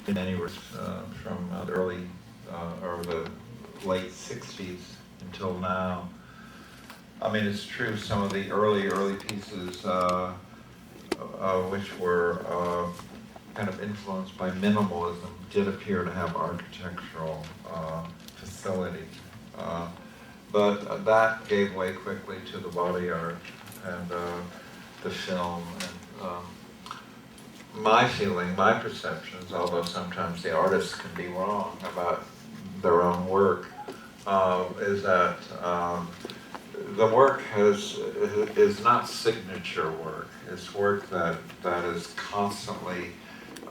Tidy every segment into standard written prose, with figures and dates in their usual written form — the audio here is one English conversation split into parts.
in any from the early or the late 60s until now. I mean, it's true, some of the early pieces which were kind of influenced by minimalism did appear to have architectural facility. But that gave way quickly to the body art and the film. And my feeling, my perceptions, although sometimes the artists can be wrong about their own work, is that the work is not signature work. It's work that is constantly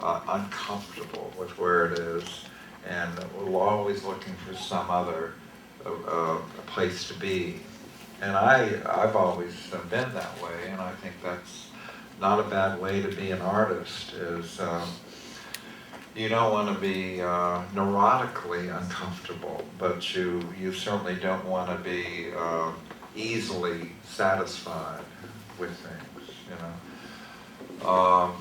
uncomfortable with where it is, and we're always looking for some other place to be. And I've always been that way, and I think that's not a bad way to be an artist. Is you don't want to be neurotically uncomfortable, but you certainly don't want to be easily satisfied with things, you know.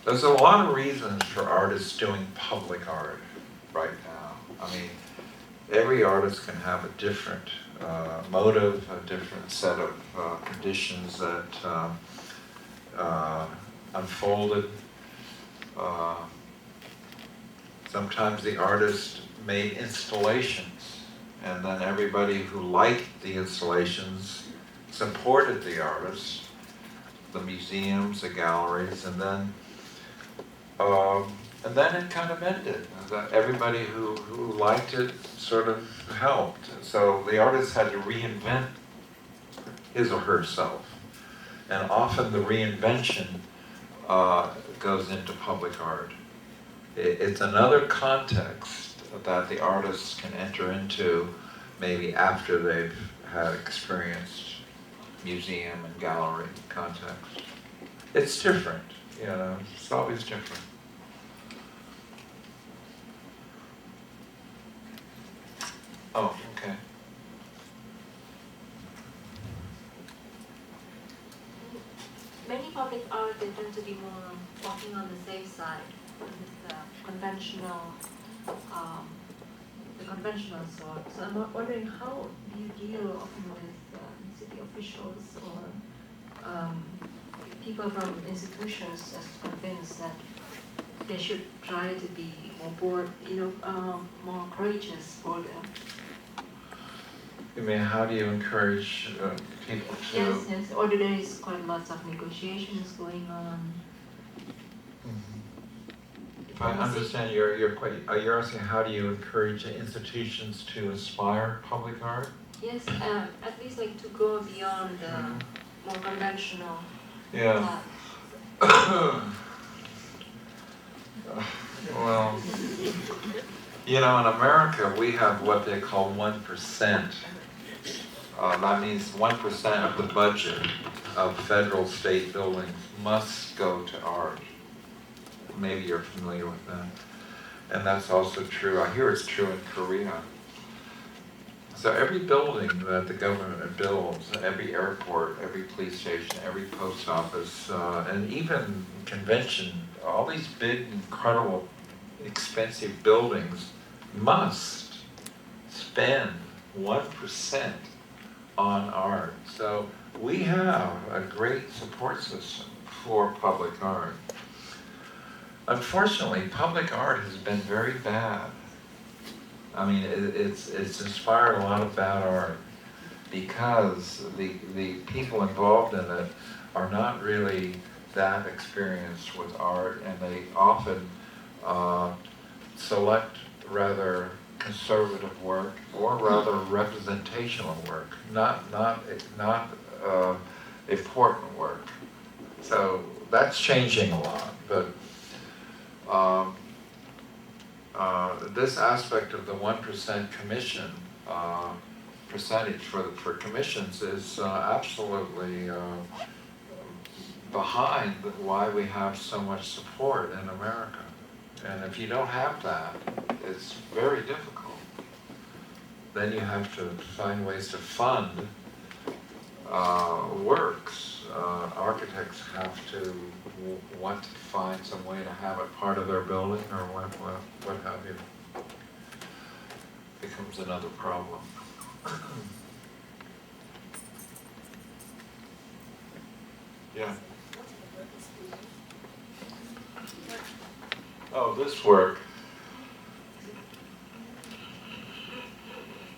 There's a lot of reasons for artists doing public art right now. I mean, every artist can have a different motive, a different set of conditions that unfolded. Sometimes the artist made installations, and then everybody who liked the installations supported the artist, the museums, the galleries, and then it kind of ended. Everybody who liked it sort of helped. So the artist had to reinvent his or herself. And often the reinvention goes into public art. It's another context that the artists can enter into maybe after they've had experienced museum and gallery context. It's different, you know, it's always different. Oh, okay. Many public art, they tend to be more walking on the safe side with the conventional sort. So I'm wondering, how do you deal often with city officials or people from institutions as convinced that they should try to be more courageous for them? You mean, how do you encourage people to... Yes. Or there is quite lots of negotiations going on. If I understand, you're asking how do you encourage institutions to inspire public art? Yes, at least like to go beyond the more conventional. Yeah. Well, you know, in America we have what they call 1%. That means 1% of the budget of federal state buildings must go to art. Maybe you're familiar with that. And that's also true, I hear it's true in Korea. So every building that the government builds, every airport, every police station, every post office, and even convention, all these big, incredible, expensive buildings must spend 1% on art. So we have a great support system for public art. Unfortunately, public art has been very bad. I mean, it's inspired a lot of bad art because the people involved in it are not really that experienced with art, and they often select rather conservative work or rather representational work, not important work. So that's changing a lot, but this aspect of the 1% commission percentage for commissions is absolutely behind why we have so much support in America. And if you don't have that, it's very difficult. Then you have to find ways to fund works architects have to want to find some way to have it part of their building or what have you. Becomes another problem. Yeah. Oh, this work.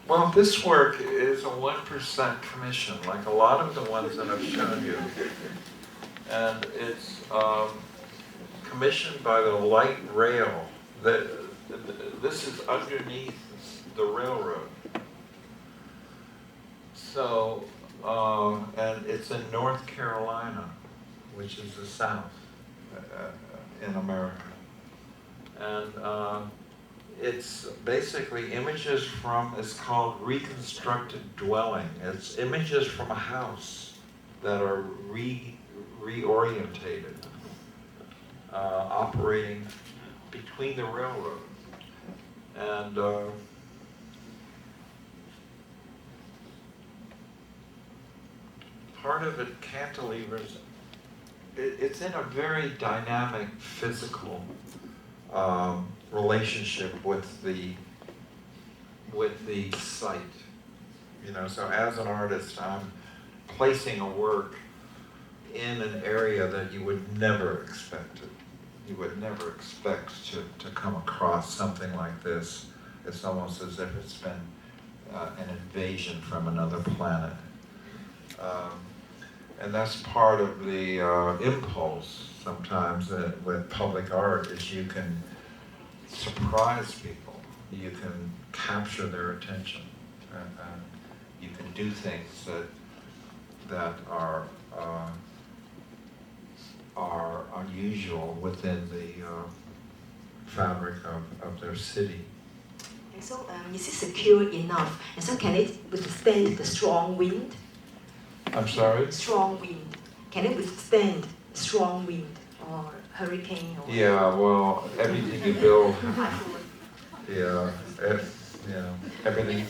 Well, this work is a 1% commission, like a lot of the ones that I've shown you. And it's commissioned by the light rail. This is underneath the railroad. So, and it's in North Carolina, which is the South in America. And it's basically images from, it's called reconstructed dwelling. It's images from a house that are reorientated, operating between the railroad. And part of it cantilevers. It's in a very dynamic physical relationship with the site. You know, so as an artist, I'm placing a work in an area that you would never expect it. You would never expect to come across something like this. It's almost as if it's been an invasion from another planet. And that's part of the impulse sometimes with public art is you can surprise people. You can capture their attention. And you can do things that are unusual within the fabric of their city. And so is it secure enough? And so can it withstand the strong wind? I'm sorry? Strong wind. Can it withstand strong wind or hurricane? Or Yeah, well, everything you build, yeah, everything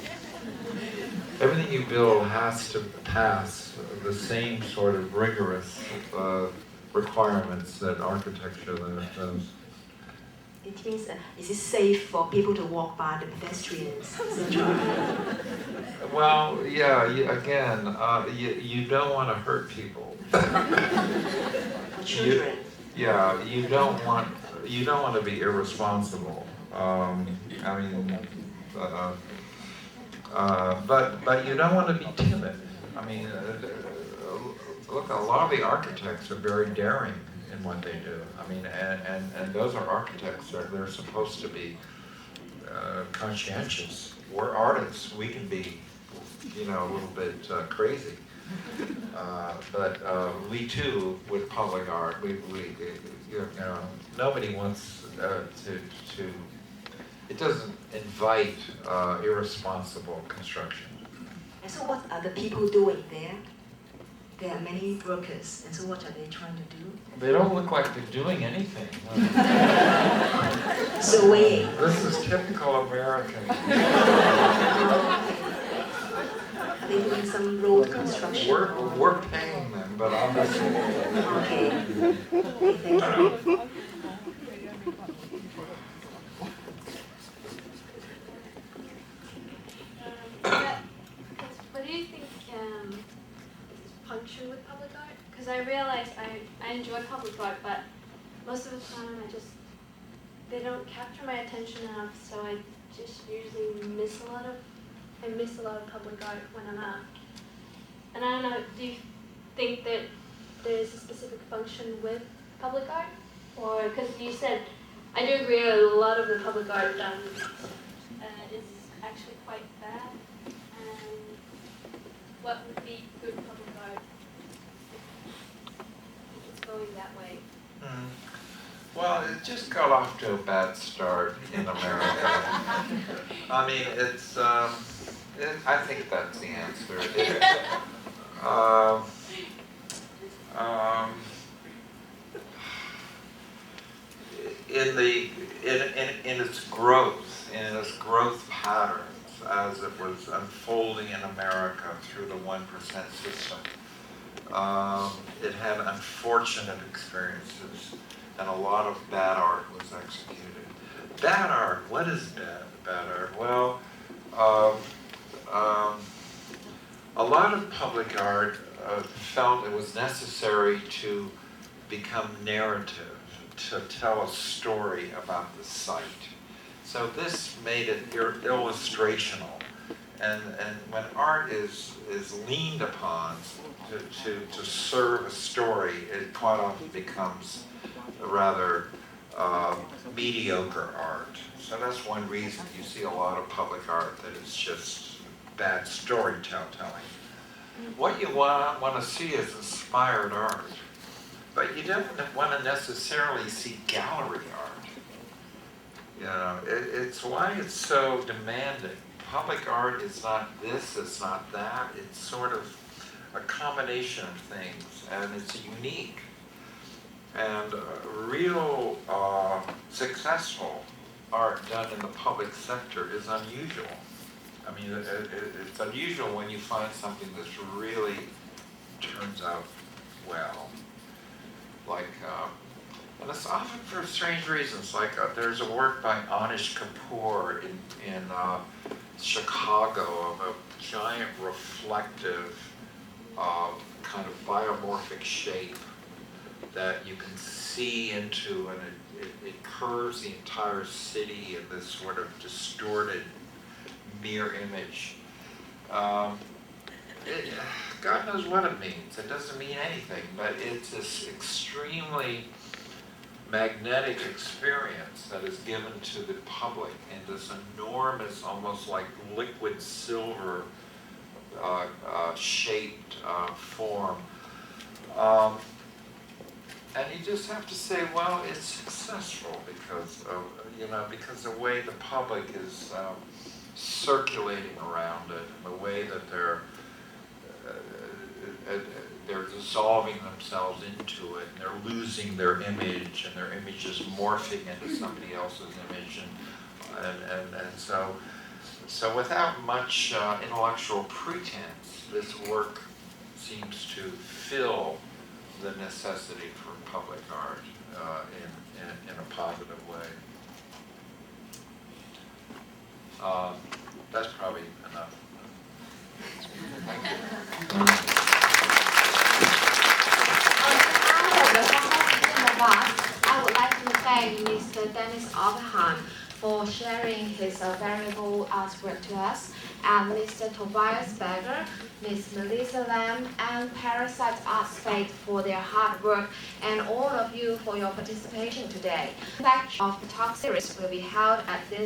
you build has to pass the same sort of rigorous requirements that architecture does. It means, is it safe for people to walk by, the pedestrians, etc.? Well, yeah, you don't want to hurt people. For children. You don't want to be irresponsible. I mean, but you don't want to be timid. I mean, look, a lot of the architects are very daring in what they do. I mean, and those are architects. They're supposed to be conscientious. We're artists. We can be, a little bit crazy. But we too, with public art, nobody wants to. It doesn't invite irresponsible construction. And so, what are the people doing there? There are many workers, and so what are they trying to do? They don't look like they're doing anything. Surveying. This is typical American. Are they doing some road construction? We're paying them, but obviously. Okay. Thank you. What do you think function with public art? Because I realize I enjoy public art, but most of the time they don't capture my attention enough, so I just usually miss a lot of public art when I'm out. And I don't know, do you think that there's a specific function with public art? Or, because you said, I do agree a lot of the public art done is actually quite bad. And what would be good public art if it's going that way? Well, it just got off to a bad start in America. I mean, it's, I think that's the answer. In its growth patterns, as it was unfolding in America through the 1% system, It had unfortunate experiences, and a lot of bad art was executed. Bad art, what is bad art? Well, a lot of public art felt it was necessary to become narrative, to tell a story about the site. So this made it illustrational. And when art is leaned upon to serve a story, it quite often becomes a rather mediocre art. So that's one reason you see a lot of public art that is just bad storytelling. What you want to see is inspired art, but you don't want to necessarily see gallery art. You know, it's why it's so demanding. Public art is not this, it's not that. It's sort of a combination of things, and it's unique. And real successful art done in the public sector is unusual. I mean, it's unusual when you find something that really turns out well. Like, and it's often for strange reasons. Like, there's a work by Anish Kapoor in Chicago of a giant reflective kind of biomorphic shape that you can see into, and it curves the entire city in this sort of distorted mirror image. God knows what it means. It doesn't mean anything, but it's this extremely magnetic experience that is given to the public in this enormous, almost like liquid silver shaped form. And you just have to say, well, it's successful because of, because the way the public is circulating around it, and the way that they're dissolving themselves into it, and they're losing their image, and their image is morphing into somebody else's image, and so without much intellectual pretense, this work seems to fill the necessity for public art in a positive way. That's probably enough. Thank you. I would like to thank Mr. Dennis Oppenheim for sharing his valuable artwork to us, and Mr. Tobias Berger, Ms. Melissa Lam, and Parasite Art Space for their hard work, and all of you for your participation today. The next of the talk series will be held at this